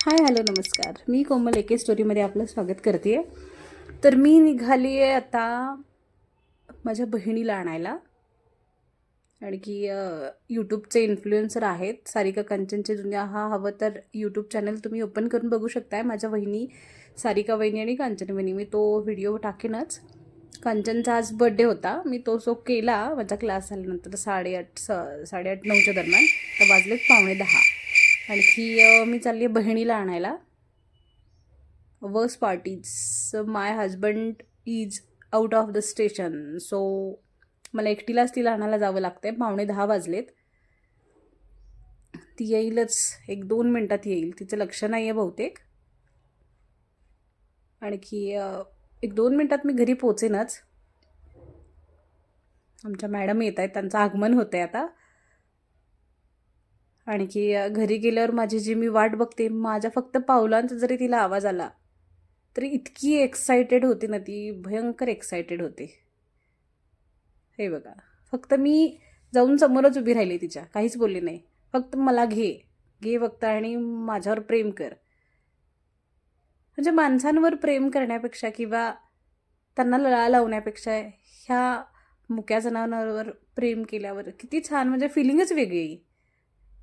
Hi hello नमस्कार. मी कोमल एके स्टोरीमध्ये आपलं स्वागत करते आहे. तर मी निघाली आहे आता माझ्या बहिणीला आणायला. आणि की यूट्यूबचे इन्फ्लुएन्सर आहेत सारिका कंचनचे दुनिया हा हवं तर यूट्यूब चॅनल तुम्ही ओपन करून बघू शकताय. माझ्या वहिनी सारिका वहिनी आणि कांचन वहिनी, मी तो व्हिडिओ टाकेनच. कांचनचा आज बड्डे होता, मी तो सो केला माझा क्लास झाल्यानंतर 8:30 दरम्यान. तर वाजलेत 9:45. आणखी मी चालली आहे बहिणीला आणायला. वर्स parties, my husband is out of the station, so मला एकटीलाच तिला आणायला जावं लागतंय. 9:45 वाजलेत. ती येईलच, 1-2 मिनटात येईल. तिचं लक्ष नाही आहे बहुतेक. आणखी 1-2 मिनटात मी घरी पोचेनच. आमच्या मॅडम येत आहेत, त्यांचं आगमन होतं आहे आता. आणखी घरी गेल्यावर माझी जी मी वाट बघते, माझ्या फक्त पावलांचा जरी तिला आवाज आला तरी इतकी एक्सायटेड होती ना ती, भयंकर एक्सायटेड होते. हे बघा, फक्त मी जाऊन समोरच उभी राहिली तिच्या, काहीच बोलली नाही. फक्त मला घे घे फक्त आणि माझ्यावर प्रेम कर. म्हणजे माणसांवर प्रेम करण्यापेक्षा किंवा त्यांना लळा लावण्यापेक्षा ह्या मुक्या जनावरांवर प्रेम केल्यावर किती छान, म्हणजे फिलिंगच वेगळी आहे.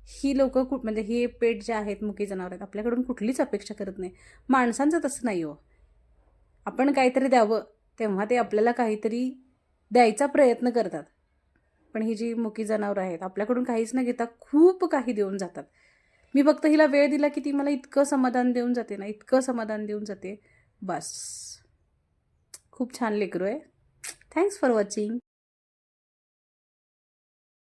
ही लोक म्हणजे हे पेट जे आहेत, मुकी जनावर आहेत, आपल्याकडून कुठलीच अपेक्षा करत नाही. माणसांचं तसं नाही हो. आपण काहीतरी द्यावं तेव्हा ते आपल्याला काहीतरी द्यायचा प्रयत्न करतात. पण ही जी मुकी जनावरं आहेत आपल्याकडून काहीच न घेता खूप काही देऊन जातात. मी फक्त हिला वेळ दिला की ती मला इतकं समाधान देऊन जाते ना, इतकं समाधान देऊन जाते. बस, खूप छान लेकरू आहे. Thanks for watching.